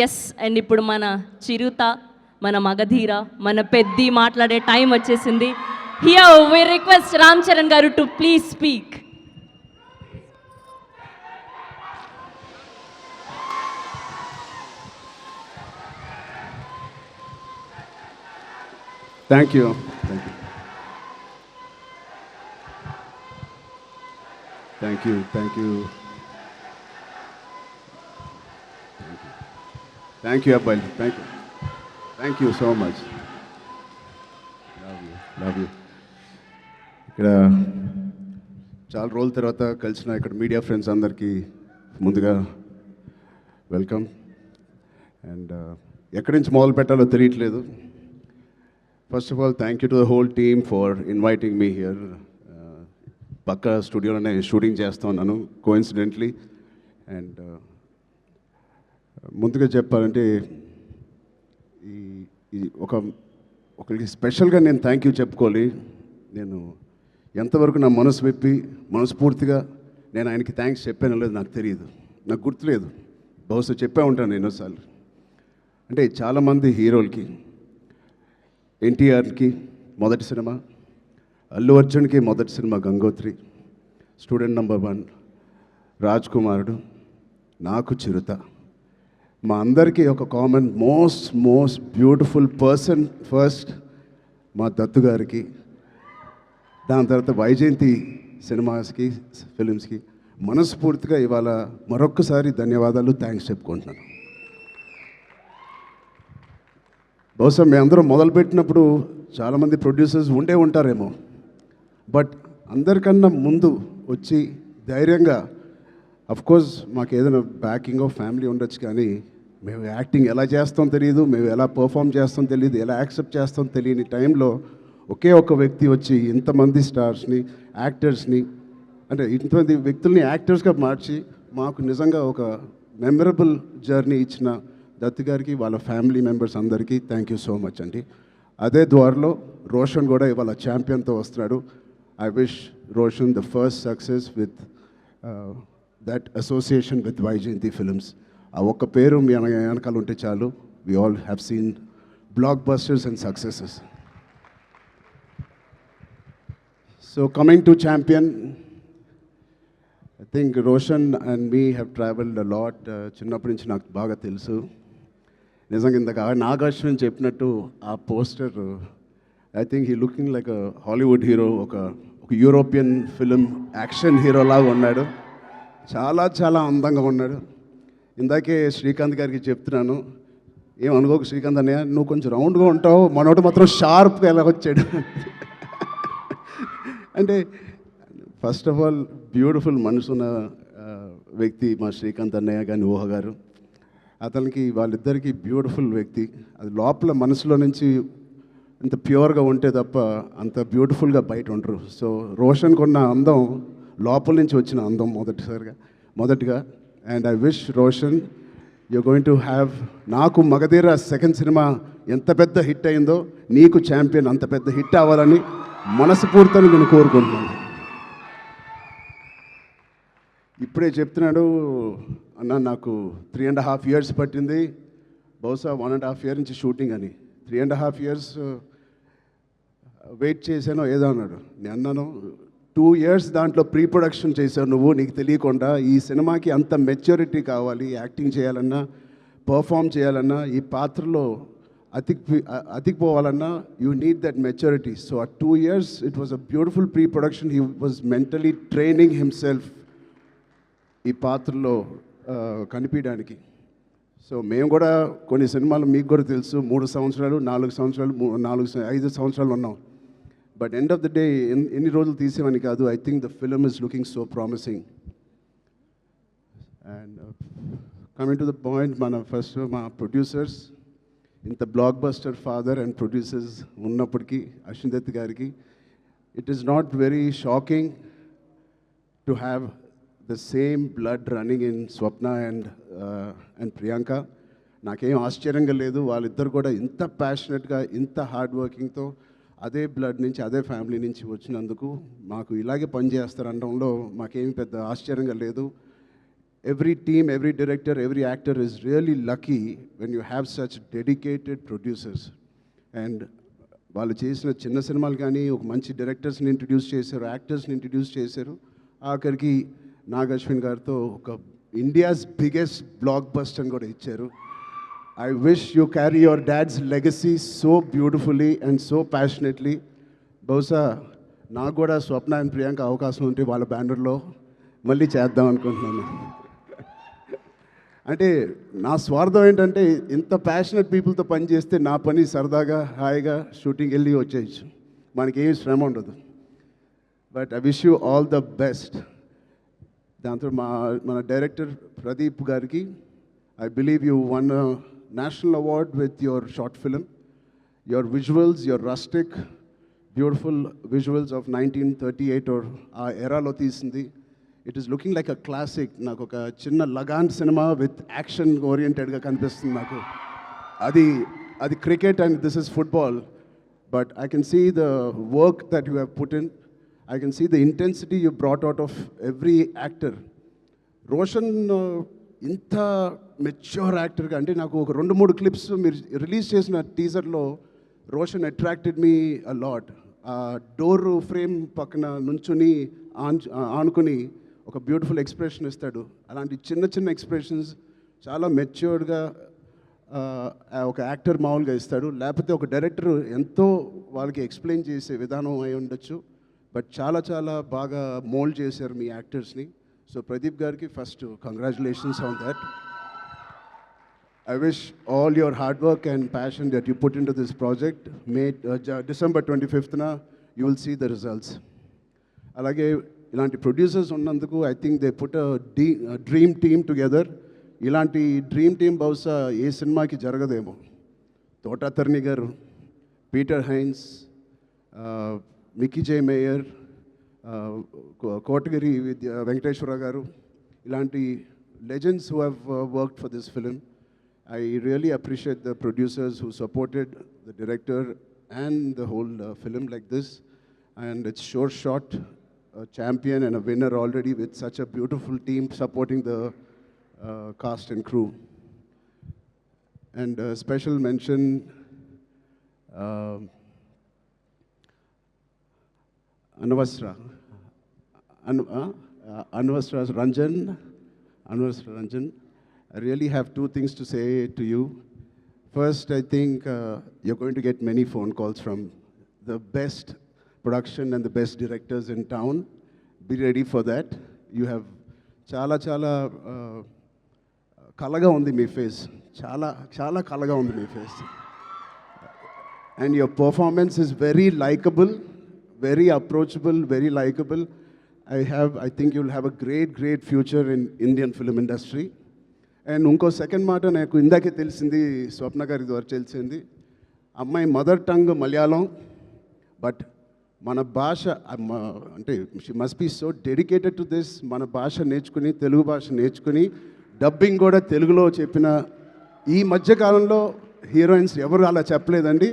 Yes, and ఇప్పుడు మన చిరుత, మన మగధీర, మన పెద్ది మాట్లాడే టైం వచ్చేసింది. Here we request Ram Charan garu to please speak. Thank you. Thank you. Thank you. Thank you అబ్బాయి. Thank you. Thank you so much. Love you. ఇక్కడ చాలా రోజుల తర్వాత కలిసిన ఇక్కడ మీడియా ఫ్రెండ్స్ అందరికీ ముందుగా వెల్కమ్. అండ్ ఎక్కడి నుంచి మొదలు పెట్టాలో తెలియట్లేదు. First of all thank you to the whole team for inviting me here. పక్క స్టూడియోలోనే షూటింగ్ చేస్తూ ఉన్నాను కోఇన్సిడెంట్లీ. అండ్ ముందుగా చెప్పాలంటే ఈ ఒకరికి స్పెషల్గా నేను థ్యాంక్ యూ చెప్పుకోవాలి. నేను ఎంతవరకు నా మనసు విప్పి మనస్ఫూర్తిగా నేను ఆయనకి థ్యాంక్స్ చెప్పానో లేదు నాకు తెలియదు, నాకు గుర్తులేదు. బహుశా చెప్పే ఉంటాను ఎన్నోసార్లు. అంటే చాలామంది హీరోలకి, ఎన్టీఆర్కి మొదటి సినిమా, అల్లు అర్జున్కి మొదటి cinema Gangotri, student number 1, Raj కుమారుడు, నాకు చిరుత. మా అందరికీ ఒక common most beautiful person first మా దత్తు గారికి, దాని తర్వాత వైజయంతి సినిమాస్కి, ఫిలిమ్స్కి మనస్ఫూర్తిగా ఇవాళ మరొక్కసారి ధన్యవాదాలు, థ్యాంక్స్ చెప్పుకుంటున్నాను. బహుశా మేమందరం మొదలుపెట్టినప్పుడు చాలామంది ప్రొడ్యూసర్స్ ఉండే ఉంటారేమో, బట్ అందరికన్నా ముందు వచ్చి ధైర్యంగా, అఫ్కోర్స్ మాకు ఏదైనా బ్యాకింగ్ ఆఫ్ ఫ్యామిలీ ఉండొచ్చు, కానీ మేము యాక్టింగ్ ఎలా చేస్తాం తెలియదు, మేము ఎలా పర్ఫామ్ చేస్తాం తెలియదు, ఎలా యాక్సెప్ట్ చేస్తాం తెలియని టైంలో ఒకే ఒక వ్యక్తి వచ్చి ఇంతమంది స్టార్స్ని, యాక్టర్స్ని, అంటే ఇంతమంది వ్యక్తుల్ని యాక్టర్స్గా మార్చి మాకు నిజంగా ఒక మెమరబుల్ జర్నీ ఇచ్చిన దత్తు గారికి, వాళ్ళ ఫ్యామిలీ మెంబర్స్ అందరికీ థ్యాంక్ యూ సో మచ్ అండి. అదే ద్వారలో రోషన్ కూడా ఇవాళ ఛాంపియన్తో వస్తున్నాడు. I wish Roshan the first success with that association with Vyjayanthi films. ఆ ఒక్క పేరు మీ వెనకాల ఉంటే చాలు. We all have seen blockbusters and successes. So coming to champion, I think Roshan and me have travelled a lot. చిన్నప్పటి నుంచి నాకు బాగా తెలుసు. నిజంగా ఇందాక నాగార్జున చెప్పినట్టు ఆ poster, I think he looking like a Hollywood hero, ఒక యూరోపియన్ ఫిలిం యాక్షన్ హీరో లాగా ఉన్నాడు. చాలా అందంగా ఉన్నాడు. ఇందాకే శ్రీకాంత్ గారికి చెప్తున్నాను, ఏమనుకోకు శ్రీకాంత్ అన్నయ్య, నువ్వు కొంచెం రౌండ్గా ఉంటావు, మనోడు మాత్రం షార్ప్గా ఎలా వచ్చాడు. అంటే ఫస్ట్ ఆఫ్ ఆల్ బ్యూటిఫుల్ మనసున్న వ్యక్తి మా శ్రీకాంత్ అన్నయ్య కానీ ఊహ గారు. అతనికి వాళ్ళిద్దరికీ బ్యూటిఫుల్ వ్యక్తి. అది లోపల మనసులో నుంచి అంత ప్యూర్గా ఉంటే తప్ప అంత బ్యూటిఫుల్గా బయట ఉండరు. సో రోషన్కి ఉన్న అందం లోపల నుంచి వచ్చిన అందం మొదటిగా. And I wish Roshan you going to have, నాకు మగధీర సెకండ్ సినిమా ఎంత పెద్ద హిట్ అయిందో నీకు ఛాంపియన్ అంత పెద్ద హిట్ అవ్వాలని మనస్ఫూర్తిని నేను కోరుకుంటున్నాను. ఇప్పుడే చెప్తున్నాడు అన్న, నాకు 3.5 years పట్టింది, బహుశా 1.5 year నుంచి షూటింగ్ అని. 3.5 years వెయిట్ చేశానో ఏదో అన్నాడు. నేను అన్నాను 2 years దాంట్లో ప్రీ ప్రొడక్షన్ చేశావు నువ్వు, నీకు తెలియకుండా. ఈ సినిమాకి అంత మెచ్యూరిటీ కావాలి, యాక్టింగ్ చేయాలన్నా, పర్ఫామ్ చేయాలన్నా, ఈ పాత్రలో అతికిపోవాలన్నా you need that maturity. So ఆ 2 years it was a beautiful pre production. He was mentally training himself ఈ పాత్రలో కనిపించడానికి. సో మేము కూడా కొన్ని సినిమాలు మీకు కూడా తెలుసు 3 సంవత్సరాలు 4 సంవత్సరాలు 5 సంవత్సరాలు ఉన్నాం. But end of the day ఎన్ని రోజులు తీసేవని కాదు. I think the film is looking so promising. And coming to the point, మా ప్రొడ్యూసర్స్, ఇంత block buster father and producers ఉన్నప్పటికీ అశ్విన్ దత్ గారికి it is not very shocking to have the same blood running in Swapna and Priyanka. నాకేం ఆశ్చర్యంగా లేదు. వాళ్ళిద్దరు కూడా ఇంత ప్యాషనెట్గా, ఇంత హార్డ్ వర్కింగ్తో అదే బ్లడ్ నుంచి, అదే ఫ్యామిలీ నుంచి వచ్చినందుకు మాకు ఇలాగే పనిచేస్తారు అనడంలో మాకేమీ పెద్ద ఆశ్చర్యంగా లేదు. every team, every director, every actor is really lucky when you have such dedicated producers. And వాళ్ళు చేసిన చిన్న సినిమాలు కానీ ఒక మంచి డైరెక్టర్స్ని ఇంట్రడ్యూస్ చేశారు, యాక్టర్స్ని ఇంట్రడ్యూస్ చేశారు, ఆఖరికి నాగ్ అశ్విన్ గారితో ఒక ఇండియాస్ బిగ్గెస్ట్ బ్లాక్ బస్టర్ అని కూడా ఇచ్చారు. I wish you carry your dad's legacy so beautifully and so passionately. బహుశా నాకు కూడా స్వప్న అండ్ ప్రియాంక అవకాశం ఉంటే వాళ్ళ బ్యానర్లో మళ్ళీ చేద్దాం అనుకుంటున్నాను. అంటే నా స్వార్థం ఏంటంటే ఇంత ప్యాషనెట్ పీపుల్తో పని చేస్తే నా పని సరదాగా హాయిగా షూటింగ్ వెళ్ళి వచ్చేయచ్చు, మనకేం శ్రమ ఉండదు. But I wish you all the best. దాంతో మన డైరెక్టర్ ప్రదీప్ గారికి I believe you won national award with your short film. Your visuals, your rustic beautiful visuals of 1938 or ఆ ఎరాలో తీసింది. It is looking like a classic. నాకు ఒక చిన్న లగాన్ సినిమా విత్ యాక్షన్ ఓరియంటెడ్గా కనిపిస్తుంది నాకు. అది cricket and this is football. But I can see the work that you have put in. I can see the intensity you brought out of every actor. Roshan ఇంత mature యాక్టర్గా, అంటే నాకు ఒక 2-3 క్లిప్స్ మీరు రిలీజ్ చేసిన టీజర్లో Roshan attracted me a lot. ఆ door frame పక్కన నుంచుని ఆనుకుని ఒక బ్యూటిఫుల్ ఎక్స్ప్రెషన్ ఇస్తాడు. అలాంటి చిన్న చిన్న ఎక్స్ప్రెషన్స్ చాలా మెచ్యూర్డ్గా ఒక యాక్టర్ మామూలుగా ఇస్తాడు. లేకపోతే ఒక డైరెక్టర్ ఎంతో వాళ్ళకి ఎక్స్ప్లెయిన్ చేసే విధానం అయి ఉండొచ్చు. బట్ చాలా చాలా బాగా మోల్డ్ చేశారు మీ యాక్టర్స్ని. సో ప్రదీప్ గారికి first congratulations on that. I wish all your hard work and passion that you put into this project, December 25th, you will see the results. అలాగే ఇలాంటి ప్రొడ్యూసర్స్ ఉన్నందుకు I think they put dream team together. ఇలాంటి dream team బహుశా ఏ సినిమాకి జరగదేమో. తోటా తర్ని గారు, Peter Heinz, Mickey జే mayor, Kotagiri Venkateswara గారు, ఇలాంటి legends who have worked for this film. I really appreciate the producers who supported the director and the whole film like this. And it's sure shot, a champion and a winner already with such a beautiful team supporting the cast and crew. And special mention Anvasra Ranjan. I really have 2 things to say to you. First, I think you're going to get many phone calls from the best production and the best directors in town. Be ready for that. You have chala kalaga undi mee face. Chala kalaga undi mee face. And your performance is very likable, very approachable, very likable. I think you'll have a great future in Indian film industry. And ఇంకో second మాట నాకు ఇందాకే తెలిసింది, స్వప్న గారి ద్వారా తెలిసింది. అమ్మాయి mother tongue Malayalam, but మన భాష అంటే she must be so dedicated to this. మన భాష నేర్చుకుని, తెలుగు భాష నేర్చుకుని డబ్బింగ్ కూడా తెలుగులో చెప్పిన ఈ మధ్యకాలంలో హీరోయిన్స్ ఎవరు అలా చెప్పలేదండి.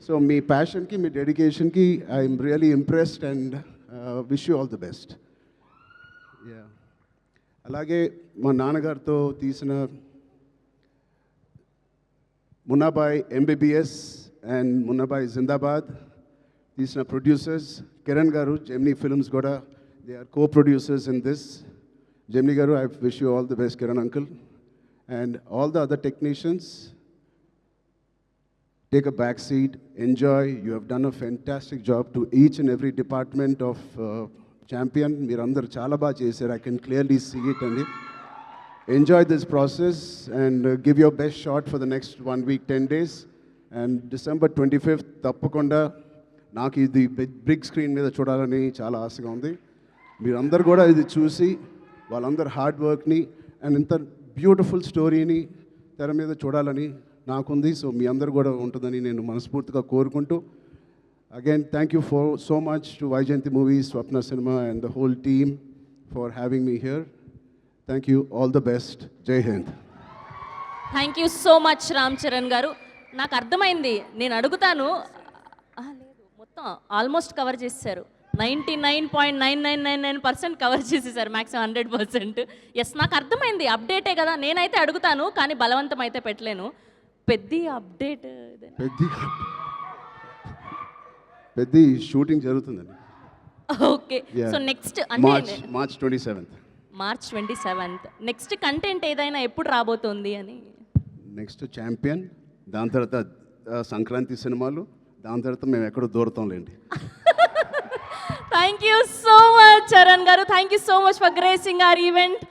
సో మీ ప్యాషన్కి, మీ డెడికేషన్కి I'm really impressed and wish you all the best. Yeah, అలాగే మా నాన్నగారితో తీసిన మున్నాబాయ్ ఎంబీబీఎస్ అండ్ మున్నాబాయ్ జిందాబాద్ తీసిన producers Kiran garu, Gemini films కూడా they are co-producers in this. Gemini garu, I wish you all the best Kiran uncle. And all the other technicians, take a back seat, enjoy. You have done a fantastic job to each and every department of Champion. Meerandaru chala baa chesaru. I can clearly see it. And enjoy this process and give your best shot for the next 1 week, 10 days. And December 25th, తప్పకుండా నాకు ఇది big screen మీద చూడాలని చాలా ఆశగా ఉంది. మీరందరూ కూడా ఇది చూసి వాళ్ళందరూ హార్డ్ వర్క్ని అండ్ ఇంత బ్యూటిఫుల్ స్టోరీని తెర మీద చూడాలని నాకుంది. సో మీ అందరు కూడా ఉంటుందని నేను మనస్ఫూర్తిగా కోరుకుంటూ, again thank you so much to Vyjayanthi movies, Swapna cinema and the whole team for having me here. Thank you, all the best. Jai Hind. Thank you so much Ram Charan garu. నాకు అర్థమైంది, నేను అడుగుతాను. లేదు, మొత్తం ఆల్మోస్ట్ కవర్ చేశారు. 99.9999% కవర్ చేసేసారు, మ్యాక్సిమం 100%. ఎస్, నాకు అర్థమైంది, అప్డేటే కదా. నేనైతే అడుగుతాను కానీ బలవంతం అయితే పెట్టలేను. పెద్ద అప్డేట్ పెద్ద షూటింగ్ జరుగుతుందండి. Okay. So next March 27th. March 27th. Next content ఏదైనా ఎప్పుడు రాబోతోంది అని? నెక్స్ట్ ఛాంపియన్, దాని తర్వాత సంక్రాంతి సినిమాలు, దాని తర్వాత మేము ఎక్కడో దూరతాంలేండి. Thank you so much Charan garu. Thank you so much for gracing our event.